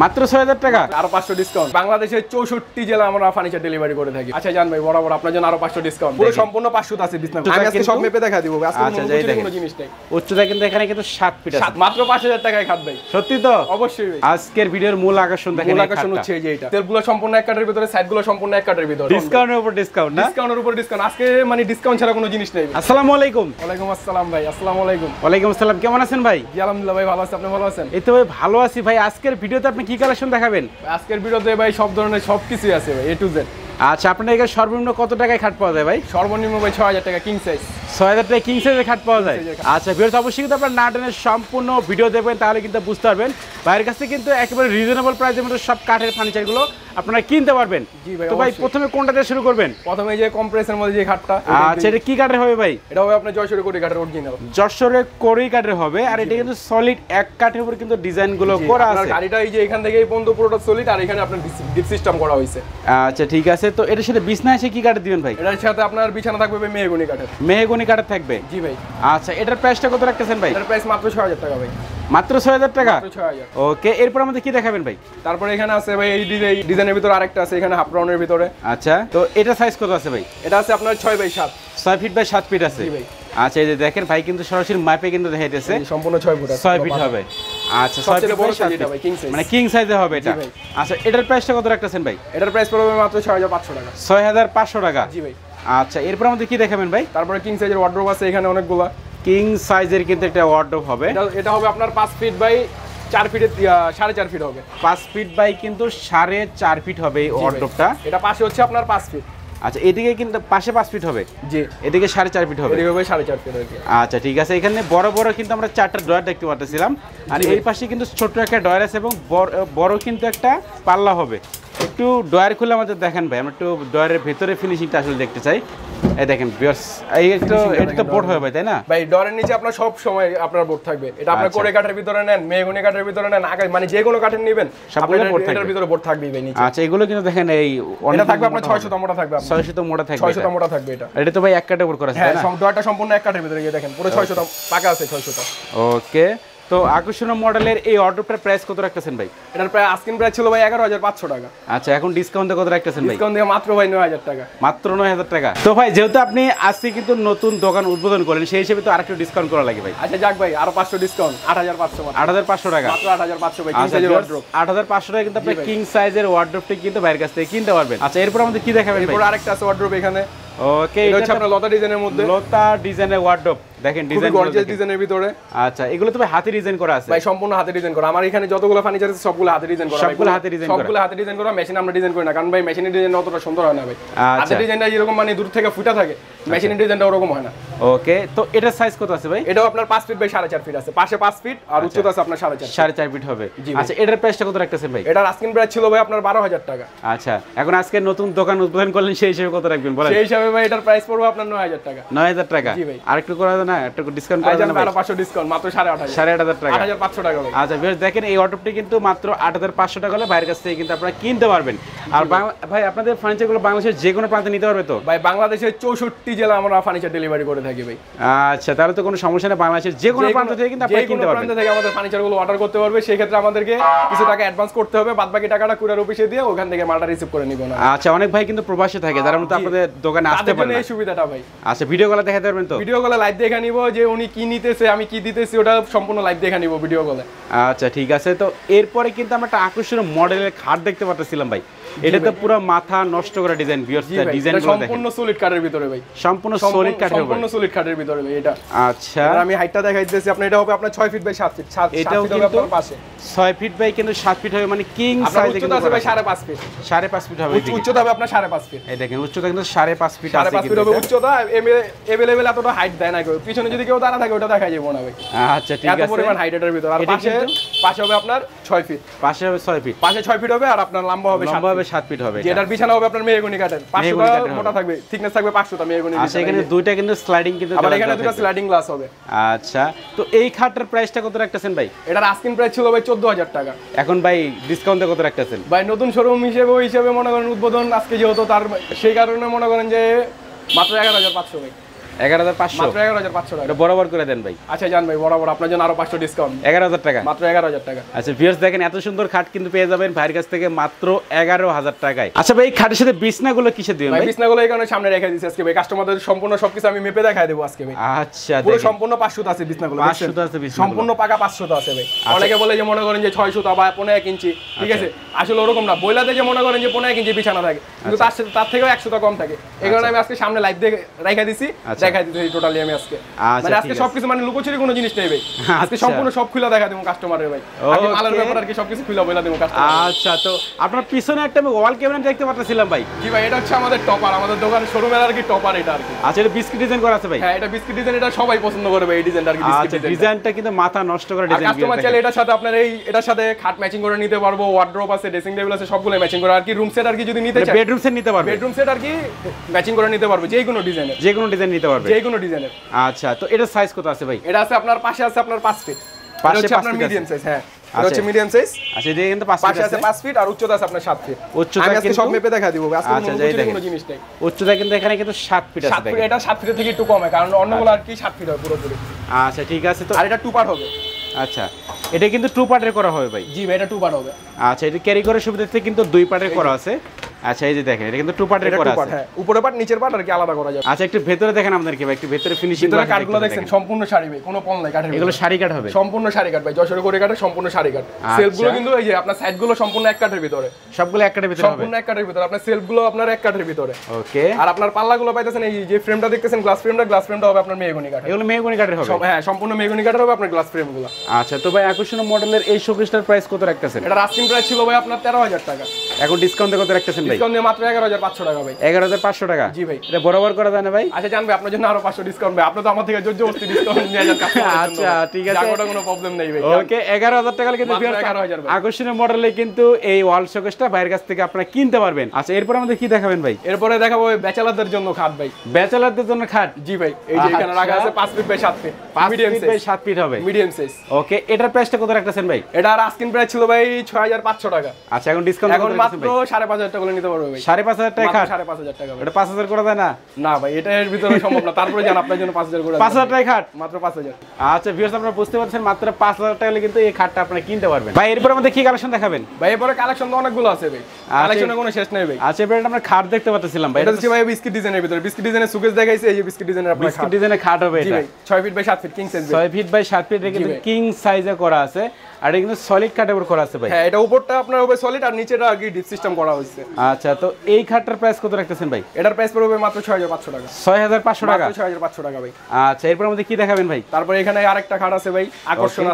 মাত্র 6000 টাকা, আরো 500 ডিসকাউন্ট। বাংলাদেশের 64 জেলা আমরা ফার্নিচার ডেলিভারি করে থাকি। আচ্ছা জান ভাই, বরাবর আপনার জন্য আরো 500 ডিসকাউন্ট। পুরো সম্পূর্ণ 500 আছে বিছনা। আমি আজকে সব মেপে দেখা দিব। আজকে কোনো জিনিস নাই। উচ্চতা কিন্তু এখানে কিন্তু 7 ফিট আছে। মাত্র 5000 টাকায় খাট ভাই। সত্যি তো? অবশ্যই ভাই। আজকের ভিডিওর মূল আকর্ষণ দেখেন, মূল আকর্ষণ হচ্ছে এই যে এটা। তেলগুলো সম্পূর্ণ এক কাটের ভিতরে, সাইডগুলো সম্পূর্ণ এক কাটের ভিতরে। ডিসকাউন্টের উপর ডিসকাউন্ট না? ডিসকাউন্টের উপর ডিসকাউন্ট। আজকে মানে ডিসকাউন্ট ছাড়া কোনো জিনিস নেই। আসসালামু আলাইকুম। ওয়ালাইকুম আসসালাম ভাই। আসসালামু আলাইকুম। ওয়ালাইকুম আসসালাম। কেমন আছেন ভাই? জি আলহামদুলিল্লাহ ভাই, ভালো আছি। আপনি ভালো আছেন? এই তো ভাই ভালো আছি ভাই। আজকের ভিডিওতে আপনি কি কালেকশন দেখাবেন? আজকের ভিডিওতে ভাই সব ধরনের সবকিছুই আছে ভাই, A to Z। আচ্ছা, আপনার এখানে সর্বনিম্ন কত টাকায় খাট পাওয়া যায় ভাই? সর্বনিম্ন ভাই 6000 টাকা কিং সাইজ। 6000 টাকা কিং সাইজের খাট পাওয়া যায়। আচ্ছা ভিউয়ার্স, অবশ্যই কিন্তু আপনারা না টেনে সম্পূর্ণ ভিডিও দেখবেন, তাহলে কিন্তু বুঝতে পারবেন ভাইয়ের কাছে কিন্তু একেবারে রিজনেবল প্রাইসের মধ্যে সব কাঠের ফার্নিচারগুলো আপনারা কিনতে পারবেন। জি ভাই। তো ভাই প্রথমে কোনটা দিয়ে শুরু করবেন? প্রথমে যে কম্প্রেসের মধ্যে যে খাটটা। আচ্ছা, এটা কি কাঠের হবে ভাই? এটা হবে আপনার যশোরের কোরি কাঠের অরিজিনাল। যশোরের কোরি কাঠের হবে, আর এটা কিন্তু সলিড এক কাঠের উপর কিন্তু ডিজাইনগুলো করা আছে। আপনার গাড়িটা এই যে এখান থেকে এই পর্যন্ত পুরোটা সলিড, আর এখানে আপনার ডিপ সিস্টেম করা হয়েছে। আচ্ছা ঠিক আছে। তো এটার সাথে বিছনা এসে কি কাঠের দিবেন ভাই? এটার সাথে আপনার বিছানা থাকবে ভাই মেহগনি কাঠের। মেহগনি কাঠের থাকবে? জি ভাই। আচ্ছা, এটার প্রাইসটা কত রাখতেছেন ভাই? এটার প্রাইস মাত্র 6000 টাকা ভাই। মাত্র 6000 টাকা? মাত্র 6000। ওকে, এরপর আমাদের কি দেখাবেন ভাই? তারপরে এখানে আছে ভাই এই ডিজাইনের ভিতরে আরেকটা আছে এখানে হাফ রাউন্ডের ভিতরে। আচ্ছা, তো এটা সাইজ কত আছে ভাই? এটা আছে আপনার 6x7। 6 ফিট বাই 7 ফিট আছে। জি ভাই। আচ্ছা, এই যে দেখেন ভাই কিন্তু সরাসরি মাপে কিন্তু দেখাইতেছে সম্পূর্ণ 6 ফুট আছে। 6 ফিট হবে। আচ্ছা, 6 feet by 7 feet king size, মানে কিং সাইজে হবে এটা। আচ্ছা, এটার প্রাইসটা কত রাখতেছেন ভাই? এটার প্রাইস পড়বে মাত্র 6500 টাকা। 6500 টাকা? জি ভাই। আচ্ছা, এরপর আমাদের কি দেখাবেন ভাই? তারপরে কিং সাইজের ওয়ার্ডরোব আছে এখানে অনেকগুলা। কিং সাইজের কিন্তু একটা ওয়ার্ডরোব হবে। এটা হবে আপনার 5 ফিট বাই 4 ফিটের 4.5 ফিট হবে। 5 ফিট বাই কিন্তু 4.5 ফিট হবে এই ওয়ার্ডরোবটা। এটা পাশে হচ্ছে আপনার 5 ফিট। আচ্ছা, এদিকে কিন্তু পাশে 5 ফিট হবে। জি। এদিকে 4.5 ফিট হবে। এদিকে হবে 4.5 ফিট হবে। আচ্ছা ঠিক আছে। এখানে বড় বড় কিন্তু আমরা 4টা ডয়ার দেখতে পাচ্ছিলাম, আর এই পাশে কিন্তু ছোট্ট একটা ডয়ার আছে এবং বড় কিন্তু একটা পাল্লা হবে। একটু ডয়ার খুলে আমাদের দেখেন ভাই, আমরা একটু ডয়ারের ভেতরে ফিনিশিংটা আসলে দেখতে চাই। এই দেখেন ভিউয়ার্স, এই একটু এটা তো বোর্ড হবে ভাই, তাই না ভাই? ডয়ারের নিচে আপনার সব সময় আপনার বোর্ড থাকবে। এটা আপনার কোরে কাঠের ভিতরে নেন, মেহগনি কাঠের ভিতরে নেন, মানে যে কোনো কাঠের নেবেন সবগুলো বোর্ড থাকবে। এটার ভিতরে বোর্ড থাকবেই ভাই নিচে। আচ্ছা, এগুলো কিন্তু দেখেন এই এটা থাকবে আপনার 600 টা মোটা থাকবে। 600 টা মোটা থাকবে। 600 টা মোটা থাকবে এটা। এটা তো ভাই এক কাঠের উপর করা আছে, হ্যাঁ, তাই না? ডয়ারটা সম্পূর্ণ এক কাঠের ভিতরে গিয়ে দেখেন পুরো 600 টা পাকা আছে। 600 টা। ওকে, তো আকর্ষণীয় মডেলের এই অর্ডারটার প্রাইস কত রাখতেছেন ভাই? এটার প্রায় আস্কিং প্রাইস ছিল ভাই 11500 টাকা। আচ্ছা, এখন ডিসকাউন্টে কত রাখতেছেন ভাই? ডিসকাউন্ট দিয়ে মাত্র ভাই 9000 টাকা। মাত্র 9000 টাকা। তো ভাই যেহেতু আপনি আজকে কিন্তু নতুন দোকান উদ্বোধন করলেন, সেই হিসেবে তো আরেকটু ডিসকাউন্ট করা লাগে ভাই। আচ্ছা যাক ভাই, আরো 500 ডিসকাউন্ট। 8500 মাত্র। 8500 টাকা? মাত্র 8500 ভাই। কিং সাইজের ওয়ার্ডরোব 8500 টাকা কিন্তু আপনি কিং সাইজের ওয়ার্ডরোবটি কিন্তু বাইরের কাছ থেকে কিনতে পারবেন। আচ্ছা, এরপর আমাদের কি দেখাবেন ভাই? এরপর আরেকটা আছে ওয়ার্ডরোব এখানে। ওকে, এটা হচ্ছে আপনার লতা ডিজাইনের মধ্যে। লতা ডিজাইনের ওয়ার্ডরোব দেখেন, ডিজাইন গর্জিয়াস ডিজাইনের ভিতরে। আচ্ছা, এগুলো তো ভাই হাতে ডিজাইন করা আছে? ভাই সম্পূর্ণ হাতে ডিজাইন করা। আমার এখানে যতগুলো ফার্নিচার আছে সবগুলো হাতে ডিজাইন করা। সবগুলো হাতে ডিজাইন করা? সবগুলো হাতে ডিজাইন করা। মেশিন আমরা ডিজাইন করি না, কারণ ভাই মেশিনের ডিজাইন অতটা সুন্দর হয় না ভাই। হাতে ডিজাইনটা যেরকম মানে দূর থেকে ফুটা থাকে, মেশিনের ডিজাইনটা ওরকম হয় না। ওকে, তো এটার সাইজ কত আছে ভাই? এটাও আপনার 5 ফিট বাই 4.5 ফিট আছে। পাশে 5 ফিট আর উচ্চতা আছে আপনার 4.5 4.5 ফিট হবে। আচ্ছা, এটার প্রাইসটা কত রাখতেছেন ভাই? এটার আস্কিং প্রাইস ছিল ভাই আপনার 12000 টাকা। আচ্ছা, এখন আজকে নতুন দোকান উদ্বোধন করলেন, সেই হিসেবে কত রাখবেন বলেন? সেই হিসাবে ভাই এটার প্রাইস পড়বে আপনার 9000 টাকা। 9000 টাকা? জি ভাই। আরেকটু করা যায় না? একটু ডিসকাউন্ট করা যায় না ভাই? আরো 500 ডিসকাউন্ট, মাত্র 8500। 8500 টাকা? 8500 টাকা ভাই। আচ্ছা ভিউয়ার্স, দেখেন এই অটোটি কিন্তু মাত্র 8500 টাকা হলে ভাইয়ের কাছ থেকে কিন্তু আপনারা কিনতে পারবেন। আর ভাই আপনাদের ফার্নিচারগুলো বাংলাদেশের যে কোনো প্রান্তে নিতে পারবে তো? ভাই বাংলাদেশের 64 জেলা আমরা ফার্নিচার ডেলিভারি করে থাকি ভাই। আচ্ছা, তাহলে তো কোনো সমস্যা নেই, বাংলাদেশের যে কোনো প্রান্ত থেকে কিন্তু আপনারা কিনতে পারবেন। প্রান্ত থেকে আমাদের ফার্নিচারগুলো অর্ডার করতে পারবে। সেই ক্ষেত্রে আমাদেরকে কিছু টাকা অ্যাডভান্স করতে হবে, বাদ বাকি টাকাটা কুরিয়ার অফিসে দিয়ে ওখান থেকে মালটা রিসিভ করে নিব না। আচ্ছা, অনেক ভাই কিন্তু প্রবাসে থাকে, যারা মতো আপনাদের দোকানে আসতে পারে না, এই সুবিধাটা ভাই। আচ্ছা, ভিডিও কলে দেখাতে পারবেন তো? ভিডিও কলে লাইভ দেখে নিব যে উনি কি নিতেছে, আমি কি দিতেছি, ওটা সম্পূর্ণ লাইভ দেখে নিব ভিডিও কলে। আচ্ছা ঠিক আছে। তো এরপরে কিন্তু আমরা একটা আকর্ষণীয় মডেলের খাট দেখতে পাচ্ছিলাম ভাই। এটা তো পুরো মাথা নষ্ট করা ডিজাইন। ভিউয়ার্স, ডিজাইনগুলো দেখেন সম্পূর্ণ সলিড কাঠের ভিতরে ভাই। সম্পূর্ণ সলিড কাঠের ভিতরে? সম্পূর্ণ সলিড কাঠের ভিতরে ভাই এটা। আচ্ছা, আমি হাইটটা দেখাইতেছি আপনি। এটা হবে আপনার 6 ফিট বাই 7 ফিট। এটাও কিন্তু পাশে 6 ফিট বাই কিন্তু 7 ফিট হবে, মানে কিং সাইজে কিন্তু আছে ভাই 5.5 ফিট। 5.5 ফিট হবে। উচ্চতা হবে আপনার 5.5 ফিট। এই দেখেন, উচ্চতা কিন্তু 5.5 ফিট আছে। 5.5 ফিট হবে উচ্চতা। এভেলেবল এতটা হাইট দেয় না কেউ। পিছনে যদি কেউ দাঁড়া থাকে ওটা দেখা যাবে না ভাই। আচ্ছা ঠিক আছে, এত পরিমাণ হাইটের ভিতর। আর পাশে হবে আপনার 6 ফিট। পাশে হবে 6 ফিট। পাশে 6 ফিট হবে আর আপনার লম্বা হবে 7 ফিট হবে। যেটার বিছানা হবে আপনার মেহগনি কাঠের। 500 টা মোটা থাকবে, থিকনেস থাকবে 500 টা মেহগনি। আচ্ছা, এখানে দুইটা কিন্তু স্লাইডিং কিন্তু আবার এখানে দুটো স্লাইডিং গ্লাস হবে। আচ্ছা, তো এই খাটের প্রাইসটা কত রাখতেছেন ভাই? এটার আস্কিং প্রাইস ছিল ভাই 14000 টাকা। এখন ভাই ডিসকাউন্টে কত রাখতেছেন? ভাই নতুন শোরুম হিসেবে মনে করেন উদ্বোধন আজকে যেহেতু, তার সেই কারণে মনে করেন যে মাত্র 11500 ভাই। 11,500 মাত্র 11,500 টাকা। এটা বরাবর করে দেন ভাই। আচ্ছা জান ভাই, বরাবর আপনার জন্য আরো 500 ডিসকাউন্ট। 11,000 টাকা, মাত্র 11,000 টাকা। আচ্ছা ভিউয়ার্স দেখেন এত সুন্দর খাট কিন্তু পেয়ে যাবেন ভাইয়ের কাছ থেকে মাত্র 11,000 টাকায়। আচ্ছা ভাই, এই খাটের সাথে বিছনাগুলো কিসে দিবেন ভাই? বিছনাগুলো এই কারণে সামনে রেখে দিয়েছি আজকে ভাই, কাস্টমারদের সম্পূর্ণ সবকিছু আমি মেপে দেখাই দেব আজকে ভাই। আচ্ছা পুরো সম্পূর্ণ 500 আছে বিছনাগুলো, 500 আছে বিছনাগুলো, সম্পূর্ণ পাকা 500 আছে ভাই। অনেকে বলে যে মনে করেন যে 600 বা 15 ইঞ্চি, ঠিক আছে, আসলে ওরকম না। বইলাতে যে মনে করেন যে 15 ইঞ্চি বিছানা থাকে, কিন্তু তার থেকেও 100 কম থাকে। এই কারণে আমি আজকে সামনে লাইভ দিয়ে রেখে দিছি, দেখাই দিতেছি টোটালি আমি আজকে। মানে আজকে সবকিছু মানে লুকোচুরি কোনো জিনিস নেই ভাই, আজকে সম্পূর্ণ সব খুলে দেখা দেব কাস্টমারের ভাই। আগে মালের ব্যাপার আর কি সবকিছু খুলে বলে দেব কাস্টমার। আচ্ছা, তো আপনার পিছনে একটা আমি ওয়াল ক্যাবিনেট দেখতে পাচ্ছিলাম ভাই। জি ভাই, এটা হচ্ছে আমাদের টপার, আমাদের দোকানের শোরুমের আর কি টপার এটা আর কি। আচ্ছা, এটা বিস্কিট ডিজাইন করা আছে ভাই? হ্যাঁ, এটা বিস্কিট ডিজাইন, এটা সবাই পছন্দ করবে এই ডিজাইনটা আর কি। বিস্কিট ডিজাইন, ডিজাইনটা কিন্তু মাথা নষ্ট করা ডিজাইন। কাস্টমার চাইলে এটার সাথে আপনার এটার সাথে খাট ম্যাচিং করে নিতে পারবো, ওয়ার্ড্রোব আছে, ড্রেসিং টেবিল আছে, সবগুলো ম্যাচিং করে আর কি। রুম সেট আর কি যদি নিতে চাই, বেডরুম সেট নিতে পারবে, বেডরুম সেট আর কি ম্যাচিং করে নিতে পারবে, যে কোনো ডিজাইনের, যে কোনো ডিজাইন নিতে পারবে, যে কোনো ডিজাইনের। আচ্ছা, তো এটা সাইজ কত আছে ভাই? এটা আছে আপনার পাশে আছে আপনার 5 ফিট, পাশে আপনার মিডিয়াম সাইজ। হ্যাঁ, এটা হচ্ছে মিডিয়াম সাইজ। আচ্ছা, এটা কিন্তু 5 ফিট পাশে আছে 5 ফিট, আর উচ্চতা আছে আপনার 7 ফিট। উচ্চতা আমি আজকে সব মেপে দেখা দিব আজকে, কোনো জিনিস নেই। উচ্চতা কিন্তু এখানে কিন্তু 7 ফিট আছে। 7 ফিট, এটা 7 ফিটের থেকে একটু কম হয়, কারণ অন্যগুলো আর কি 7 ফিট হয় পুরোপুরি। আচ্ছা, ঠিক আছে। তো আর এটা 2 পার্ট হবে। আচ্ছা, এটা কিন্তু 2 পার্টের করা হবে ভাই? জি ভাই, এটা 2 পার্ট হবে। আচ্ছা, এটা ক্যারি করার সুবিধার্থে কিন্তু 2 পার্টের করা আছে। আচ্ছা, এই যে দেখেন এটা কিন্তু 2 পার্টের করা আছে। হ্যাঁ, উপরের পার্ট নিচের পার্ট আর কি আলাদা করা যাবে। আচ্ছা, একটু ভেতরে দেখেন আপনাদেরকে ভাই, একটু ভেতরে ফিনিশিং ভিতরে কাঠগুলো দেখেন সম্পূর্ণ শাড়ি ভাই, কোনো পল নাই কাঠের। এগুলো শাড়ি কাঠ হবে? সম্পূর্ণ শাড়ি কাঠ ভাই, যশোরে করে কাঠের সম্পূর্ণ শাড়ি কাঠ। সেলফগুলো কিন্তু এই যে আপনার সাইডগুলো সম্পূর্ণ এক কাঠের ভিতরে, সবগুলো এক কাঠের ভিতরে হবে? সম্পূর্ণ এক কাঠের ভিতরে। আপনার সেলফগুলো আপনার এক কাঠের ভিতরে। ওকে। আর আপনার পাল্লাগুলো পাইতেছেন এই যে ফ্রেমটা দেখতেছেন, গ্লাস ফ্রেমটা হবে আপনার মেহগনি কাঠ। এগুলো মেহগনি কাঠের হবে? হ্যাঁ, সম্পূর্ণ মেহগনি কাঠের হবে আপনার গ্লাস ফ্রেমগুলো। আচ্ছা, তো ভাই আকর্ষণীয় মডেলের এই শোকেসটার প্রাইস কত রাখতেছেন? এটা আস্কিং প্রাইস ছিল ভাই আপনার 13,000 টাকা, এখন ডিসকাউন্টে কত রাখতেছেন ভাই? ডিসকাউন্ট দিয়ে মাত্র 11,500 টাকা ভাই। 11,500 টাকা? জি ভাই। এটা বরাবর করা যায় না ভাই? আচ্ছা জানবে, আপনার জন্য আরো 500 ডিসকাউন্ট ভাই। আপনি তো আমার থেকে জোরজবস্তি ডিসকাউন্ট নিয়ে যান কাস্টমার। আচ্ছা, ঠিক আছে, জায়গাটা কোনো প্রবলেম নেই ভাই। ওকে, 11,000 টাকা কিন্তু 11,000 ভাই। আকর্ষণীয় মডেলে কিন্তু এই ওয়াল শোকেসটা ভাইয়ের কাছ থেকে আপনারা কিনতে পারবেন। আচ্ছা, এরপর আমাদের কি দেখাবেন ভাই? এরপরে দেখাবো ব্যাচেলারদের জন্য খাট ভাই। ব্যাচেলারদের জন্য খাট? জি ভাই, এই যে এখানে রাখা আছে 5 feet by 7 feet, 5 medium feet by 7 feet হবে, মিডিয়াম সাইজ। ওকে, এটার প্রাইসটা কত রাখতেছেন ভাই? এটা আর আস্কিং প্রাইস ছিল ভাই 6,500 টাকা। আচ্ছা, এখন ডিসকাউন্ট এখন মাত্র 5,500 টাকা করে নিতে পারবে ভাই। 5,500 টাকা খাট? 5,500 টাকা। এটা 5,000 করে দেয় না? না ভাই, এটা এর ভিতরে সম্ভব না। তারপরে জান আপনার জন্য 5,000 করে 5,000 টাকা খাট? মাত্র 5,000। আচ্ছা ভিউয়ার্স, আপনারা বুঝতে পারছেন মাত্র 5,000 টাকা হলে কিন্তু এই খাটটা আপনারা কিনতে পারবেন। ভাই এরপর আমাদের কি কালেকশন দেখাবেন? ভাই এরপরে কালেকশন তো অনেকগুলো আছে ভাই, কালেকশনের কোনো শেষ নাই ভাই। আচ্ছা, এবারে আমরা খাট দেখতে পাচ্ছিলাম ভাই। এটা হচ্ছে ভাই বিস্কিট ডিজাইনের ভিতরে, বিস্কিট ডিজাইনের সুকেস দেখাইছে, এই যে বিস্কিট ডিজাইনের আপনার বিস্কিট ডিজাইনের খাট হবে এটা? 6 feet by 7 feet king size. 6 feet by 7 feet কিন্তু কিং সাইজে করা আছে, আর এটা কিন্তু সলিড কাঠের উপর করা আছে ভাই। হ্যাঁ, এটা উপরটা আপনার হবে সলিড, আর নিচেটা আর কি ডিপ সিস্টেম করা হয়েছে। আচ্ছা, তো এই খাটটার প্রাইস কত রাখতেছেন ভাই? এটার প্রাইস পড়বে মাত্র 6,500 টাকা। 6,500 টাকা? 6,500 টাকা ভাই। আচ্ছা, এরপর আমাদের কি দেখাবেন ভাই? তারপর এখানে আরেকটা খাট আছে ভাই, আকর্ষণ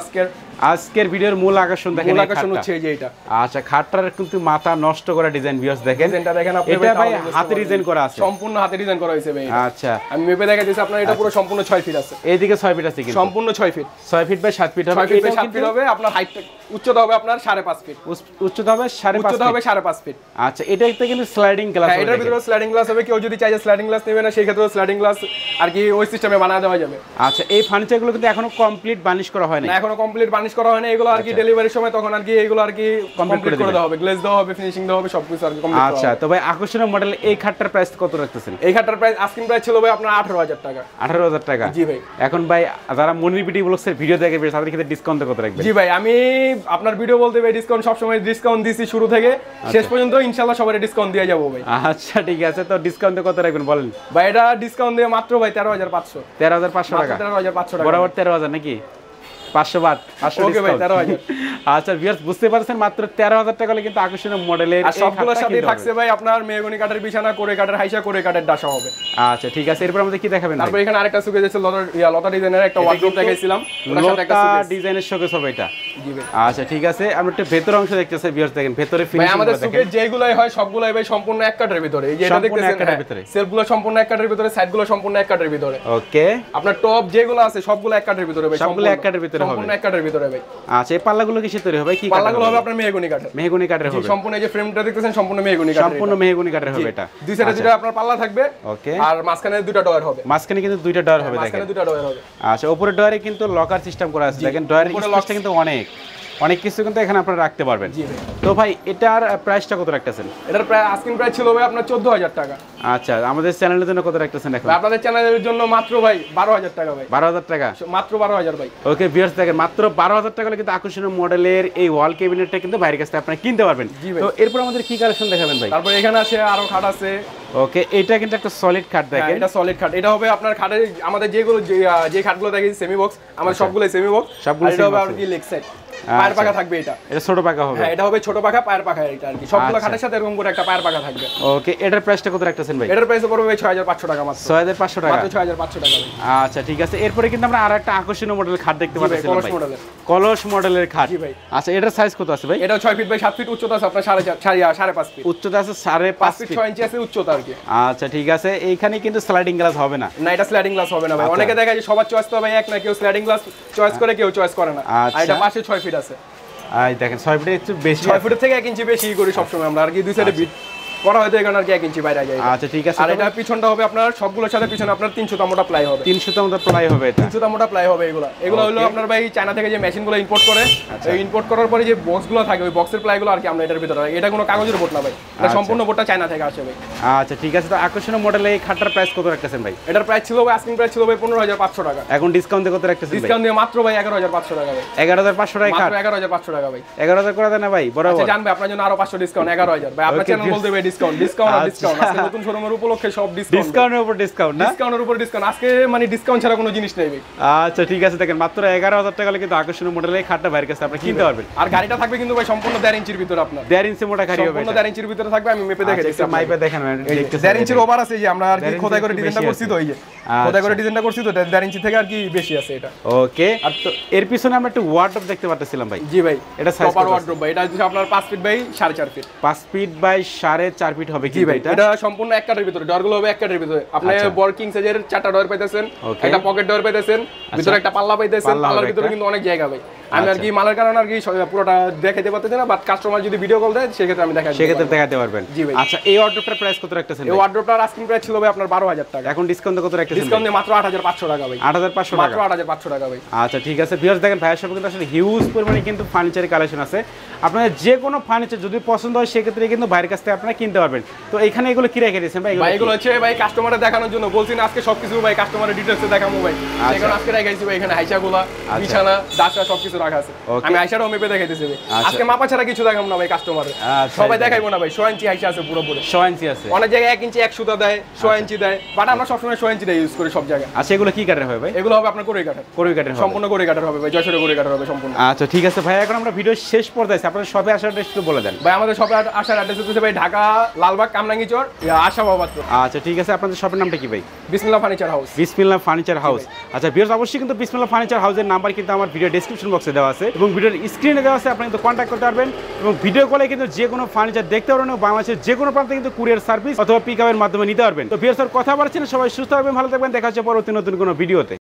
আজকের ভিডিওর মূল আকর্ষণ দেখেন, মূল আকর্ষণ হচ্ছে এই যে এটা। আচ্ছা, খাটটার কিন্তু মাথা নষ্ট করা ডিজাইন ভিউয়ার্স দেখেন, ডিজাইনটা দেখেন আপনি এটা ভাই হাতে ডিজাইন করা আছে, সম্পূর্ণ হাতে ডিজাইন করা হয়েছে ভাই। আচ্ছা, আমি মেপে দেখাইতেছি আপনার, এটা পুরো সম্পূর্ণ 6 ফিট আছে। এইদিকে 6 ফিট আছে কিন্তু সম্পূর্ণ 6 ফিট, 6 ফিট বাই 7 ফিট হবে। 6 ফিট বাই 7 ফিট হবে আপনার। হাইট উচ্চতা হবে আপনার 5.5 ফিট, উচ্চতা হবে 5.5 ফিট। আচ্ছা, এটাতে কিন্তু স্লাইডিং গ্লাস হবে, এটার ভিতরে স্লাইডিং গ্লাস হবে। কেউ যদি চায় যে স্লাইডিং গ্লাস নেবে না, সেই ক্ষেত্রে স্লাইডিং গ্লাস আর কি ওই সিস্টেমে বানায় দেওয়া যাবে। আচ্ছা, এই ফার্নিচারগুলো কিন্তু এখনো কমপ্লিট বার্নিশ করা হয়নি? না, এখনো কমপ্লিট বার্নিশ করা হয়নি। এগুলো আর কি ডেলিভারির সময় তখন আর কি এগুলো আর কি কমপ্লিট করে দেওয়া হবে, গ্লেজ দেওয়া হবে, ফিনিশিং দেওয়া হবে, সবকিছু আর কি কমপ্লিট করা হবে। আচ্ছা, তো ভাই আকর্ষণীয় মডেল এই খাটটার প্রাইস কত রাখতেছেন? এই খাটটার প্রাইস আস্কিং প্রাইস ছিল ভাই আপনার 18,000 টাকা। 18,000 টাকা? জি ভাই। এখন ভাই যারা মনির বিটি ব্লগসের ভিডিও দেখে তাদের ক্ষেত্রে ডিসকাউন্ট কত রাখবেন? জি ভাই, আমি আপনার ভিডিও বলতে ভাই ডিসকাউন্ট সবসময় ডিসকাউন্ট দিছি শুরু থেকে শেষ পর্যন্ত, ইনশাআল্লাহ সবারই ডিসকাউন্ট দিয়ে যাবো ভাই। আচ্ছা, ঠিক আছে, তো ডিসকাউন্টে কত রাখবেন বলেন? ভাই এটা ডিসকাউন্ট দিয়ে মাত্র ভাই 13,500। 13,500 টাকা? 13,500 টাকা বরাবর 13,000 নাকি? 500 বাদ, 500 ওকে ভাই, 13,000। আচ্ছা ভিউয়ার্স, বুঝতে পারছেন মাত্র 13,000 টাকা হলে কিন্তু আকর্ষণীয় মডেলের আর সবগুলোর সাথে থাকছে ভাই আপনার মেহগনি কাঠের বিছানা, করে কাঠের হাইসা, করে কাঠের ডাসা হবে। আচ্ছা, ঠিক আছে, এরপর আমাদের কি দেখাবেন? তারপর এখানে আরেকটা সুকেস আছে, লতা ডিজাইনের একটা ওয়ার্ডরোব দেখাইছিলাম, ওটার সাথে একটা সুকেস ডিজাইনের শোকেস হবে এটা? জি ভাই। আচ্ছা, ঠিক আছে, আমরা একটু ভেতর অংশ দেখতেছি ভিউয়ার্স, দেখেন ভেতরে ফিনিশিং ভাই আমাদের সুকেস যেগুলাই হয় সবগুলাই ভাই সম্পূর্ণ এক কাঠের ভিতরে। এই যে এটা দেখতেছেন সেলফগুলো সম্পূর্ণ এক কাঠের ভিতরে, সাইডগুলো সম্পূর্ণ এক কাঠের ভিতরে। ওকে, আপনার টপ যেগুলো আছে সবগুলো এক কাঠের ভিতরে ভাই, সবগুলো এক কাঠের ভিতরে হবে, সম্পূর্ণ এক কাঠের ভিতরে ভাই। আচ্ছা, এই পাল্লাগুলো কিসের তৈরি হবে? কি পাল্লাগুলো হবে আপনার মেহগনি কাঠের। মেহগনি কাঠের হবে সম্পূর্ণ। এই যে ফ্রেমটা দেখতেছেন সম্পূর্ণ মেহগনি কাঠের, সম্পূর্ণ মেহগনি কাঠের হবে এটা। দুই সাইডে দুটো আপনার পাল্লা থাকবে। ওকে, আর মাঝখানে দুটো ডয়ার হবে। মাঝখানে কিন্তু দুইটা ডয়ার হবে, দেখেন মাঝখানে দুটো ডয়ার হবে। আচ্ছা, উপরের ডয়ারে কিন্তু লকার সিস্টেম করা আছে, দেখেন ডয়ারের স্পেসটা কিন্তু অনেক। অনেক কিছু কিন্তু এখানে আপনারা রাখতে পারবেন। জি ভাই। তো ভাই এটার প্রাইসটা কত রাখতেছেন? এটার প্রায় আস্কিং প্রাইস ছিল ভাই আপনার 14000 টাকা। আচ্ছা, আমাদের চ্যানেলের জন্য কত রাখতেছেন এখন? আপনাদের চ্যানেলের জন্য মাত্র ভাই 12000 টাকা ভাই। 12000 টাকা, মাত্র 12000 ভাই। ওকে ভিউয়ার্স দেখেন, মাত্র 12000 টাকা হলে কিন্তু আকর্ষণীয় মডেলের এই ওয়াল ক্যাবিনেটটা কিন্তু বাইরের কাছে আপনারা কিনতে পারবেন। তো এরপর আমাদের কি কালেকশন দেখাবেন ভাই? তারপর এখানে আছে আরো খাট আছে। ওকে, এটা কিন্তু একটা সলিড খাট দেখেন। এটা সলিড খাট। এটা হবে আপনার খাটের আমাদের যেগুলো যে খাটগুলো দেখি সেমি বক্স, আমাদের সবগুলো সেমি বক্স। সবগুলো এটা হবে আর কি লেগ সাইড, পায়ের পাখা থাকবে। এটা ছোট পাখা হবে। হ্যাঁ, এটা হবে ছোট পাখা, পায়ের পাখা। এটা আর কি সবগুলো খাটের সাথে এরকম করে একটা পায়ের পাখা থাকবে। ওকে, এটার প্রাইসটা কত রাখতেছেন ভাই? এটার প্রাইস পড়বে ভাই 6500 টাকা মাত্র। 6500 টাকা, মাত্র 6500 টাকা ভাই। আচ্ছা ঠিক আছে। এরপরে কিন্তু আমরা আরেকটা আকর্ষণীয় মডেলের খাট দেখতে পাচ্ছি কলস ভাই, মডেলের। কলস মডেলের খাট। জি ভাই। আচ্ছা, এটার সাইজ কত আছে ভাই? এটা 6 ফিট বাই 7 ফিট, উচ্চতা আছে আপনার 5.5 ফিট। উচ্চতা আছে 5.5 ফিট, 6 ইঞ্চি আছে উচ্চতা আর কি। আচ্ছা ঠিক আছে। এইখানে কিন্তু স্লাইডিং গ্লাস হবে না? না, এটা স্লাইডিং গ্লাস হবে না ভাই। অনেকে দেখা যায় সবার চয়েস তো ভাই এক না, কেউ স্লাইডিং গ্লাস চয়েস করে, কেউ চয়েস করে না। আর এটা পাশে 6 ফিট আছে। দেখেন 6 ফিটের একটু বেশি, 6 ফিটের থেকে 1 ইঞ্চি বেশি করি সবসময় আমরা আর কি। দুই সাইডে বিট করা হয়তো এখানে আর কি 1 ইঞ্চি বাইরে যায়। আচ্ছা ঠিক আছে। আর এটা পিছনটা হবে আপনার সবগুলোর সাথে পিছনে আপনার 300 তামোটা প্লাই হবে। 300 তামোটা প্লাই হবে। এটা 300 তামোটা প্লাই হবে। এগুলো হলো আপনার ভাই চায়না থেকে যে মেশিনগুলো ইম্পোর্ট করে, এই ইম্পোর্ট করার পরে যে বক্সগুলো থাকে ওই বক্সের প্লাইগুলো আর কি আমরা এটার ভিতরে। এটা কোনো কাগজের বোর্ড না ভাই, এটা সম্পূর্ণ বোর্ডটা চায়না থেকে আসে ভাই। আচ্ছা ঠিক আছে। তো আকর্ষণীয় মডেলে এই খাটটার প্রাইস কত রাখতেছেন ভাই? এটার প্রাইস ছিল ভাই আস্কিং প্রাইস ছিল ভাই 15500 টাকা। এখন ডিসকাউন্টে কত রাখতেছেন ভাই? ডিসকাউন্ট দিয়ে মাত্র ভাই 11500 টাকা ভাই। 11500 টাকা খাট? মাত্র 11500 টাকা ভাই। 11000 করে দেন না ভাই বরাবর? আচ্ছা জানবে আপনার জন্য আরো 500 ডিসকাউন্ট। 11000 ভাই। আপনার চ্যানেল বলতে ভাই ডিসকাউন্ট ডিসকাউন্ট ডিসকাউন্ট। আজকে নতুন শোরুমের উপলক্ষে সব ডিসকাউন্ট, ডিসকাউন্টের উপর ডিসকাউন্ট না? ডিসকাউন্টের উপর ডিসকাউন্ট। আজকে মানে ডিসকাউন্ট ছাড়া কোনো জিনিস নেই ভাই। আচ্ছা ঠিক আছে। দেখেন মাত্র 11000 টাকা হলে কিন্তু আকর্ষণীয় মডেলের এই খাটটা বাইরের কাছে আপনি কিনতে পারবেন। আর গাড়িটা থাকবে কিন্তু ভাই সম্পূর্ণ 1.5 ইঞ্চির ভিতরে আপনার। 1.5 ইঞ্চি মোটা গাড়ি হবে। সম্পূর্ণ 1.5 ইঞ্চির ভিতরে থাকবে। আমি মেপে দেখে দিচ্ছি। মাইপে দেখেন, দেখতে 1.5 ইঞ্চির ওভার আছে যে আমরা আর কি খোদাই করে ডিজাইনটা করছি তো এই যে খোদাই করে ডিজাইনটা করছি তো 1.5 ইঞ্চি থেকে আর কি বেশি আছে এটা। ওকে। আর তো এর পিছনে আমরা একটা ওয়ার্ডরোব দেখতে পাচ্ছিলাম ভাই। জি ভাই, এটা সাইজ প্রপার ওয়ার্ডরোব ভাই। এটা হচ্ছে আপনার 5 feet by 4.5 feet. 5 feet by 4.5 feet হবে কি ভাই? এটা সম্পূর্ণ এক কাঠের ভিতরে, ডোরগুলো হবে এক কাঠের ভিতরে। আপনি ওয়ার্কিং সাইজের 4টা ডোর পাইতেছেন, একটা পকেট ডোর পাইতেছেন, ভিতরে একটা পাল্লা পাইতেছেন। পাল্লার ভিতরে কিন্তু অনেক জায়গা ভাই। আমি আর কি মালের কারণে আর কি পুরোটা দেখাইতে পারতেছি না, বাট কাস্টমার যদি ভিডিও কল দেয় সেক্ষেত্রে আমি দেখাই, সেক্ষেত্রে দেখাতে পারবেন। জি ভাই। আচ্ছা, এই ওয়ার্ডরোবটার প্রাইস কত রাখতেছেন? এই ওয়ার্ডরোবটার আস্কিং প্রাইস ছিল ভাই আপনার 12000 টাকা। এখন ডিসকাউন্টে কত রাখতেছেন? ডিসকাউন্টে মাত্র 8500 টাকা ভাই। 8500 টাকা, মাত্র 8500 টাকা ভাই। আচ্ছা ঠিক আছে। ভিউয়ার্স দেখেন ভাইয়ের শপে কিন্তু আসলে হিউজ পরিমাণে কিন্তু ফার্নিচারের কালেকশন আছে। আপনাদের যে কোনো ফার্নিচার যদি পছন্দ হয় সেক্ষেত্রে কিন্তু বাইরের কাছ থেকে আপনারা কিনতে পারবেন। তো এখানে এগুলো কি রেখে দিয়েছেন ভাই? এগুলো হচ্ছে ভাই কাস্টমারে দেখানোর জন্য বলছি না, আজকে সবকিছু ভাই কাস্টমারের ডিটেইলসে দেখাবো ভাই। সেখানে আজকে রেখেছি ভাই এখানে হাইসাগুলা, বিছানা, দাসা সবকিছু রাখা আছে। আমি হাইসাটাও মেপে দেখাইতেছি ভাই। আজকে মাপা ছাড়া কিছু দেখাবো না ভাই কাস্টমারে। সবাই দেখাইবো না ভাই। 100 ইঞ্চি হাইসা আছে পুরোপুরি। 100 ইঞ্চি আছে। অনেক জায়গায় 1 ইঞ্চি 1 সুতা দেয়, 100 ইঞ্চি দেয়, বাট আমরা সবসময় 100 ইঞ্চিটা ইউজ করি সব জায়গায়। আচ্ছা, এগুলো কি কাঠের হবে ভাই? এগুলো হবে আপনার কোরই কাঠের। কোরই কাঠের হবে, সম্পূর্ণ কোরই কাঠের হবে ভাই। যশোরের কোরই কাঠের হবে সম্পূর্ণ। আচ্ছা ঠিক আছে ভাই। এখন আমরা ভিডিও শেষ পর্যায়ে আছি, আপনাদের শপে আসার অ্যাড্রেস একটু বলে দেন ভাই। আমাদের শপে আসার অ্যাড্রেস হচ্ছে ভাই ঢাকা লালবাগ কামরাঙ্গী চর আশাবাদ। আচ্ছা ঠিক আছে। আপনাদের শপের নামটা কি ভাই? বিসমিল্লাহ ফার্নিচার হাউস। বিসমিল্লাহ ফার্নিচার হাউস। আচ্ছা ভিউয়ার্স, অবশ্যই কিন্তু বিসমিল্লাহ ফার্নিচার হাউসের নাম্বার কিন্তু আমার ভিডিও ডেসক্রিপশন বক্সে দেওয়া আছে এবং ভিডিওর স্ক্রিনে দেওয়া আছে। আপনি কিন্তু কন্ট্যাক্ট করতে পারবেন এবং ভিডিও কলে কিন্তু যে কোনো ফার্নিচার দেখতে পারবেন। বাংলাদেশের যে কোনো প্রান্তে কিন্তু কুরিয়ার সার্ভিস অথবা পিকআপের মাধ্যমে নিতে পারবেন। তো ভিউয়ার্স, কথা বলছেন, সবাই সুস্থ থাকবেন, ভালো থাকবেন। দেখা হচ্ছে পরবর্তী নতুন কোনো ভিডিওতে।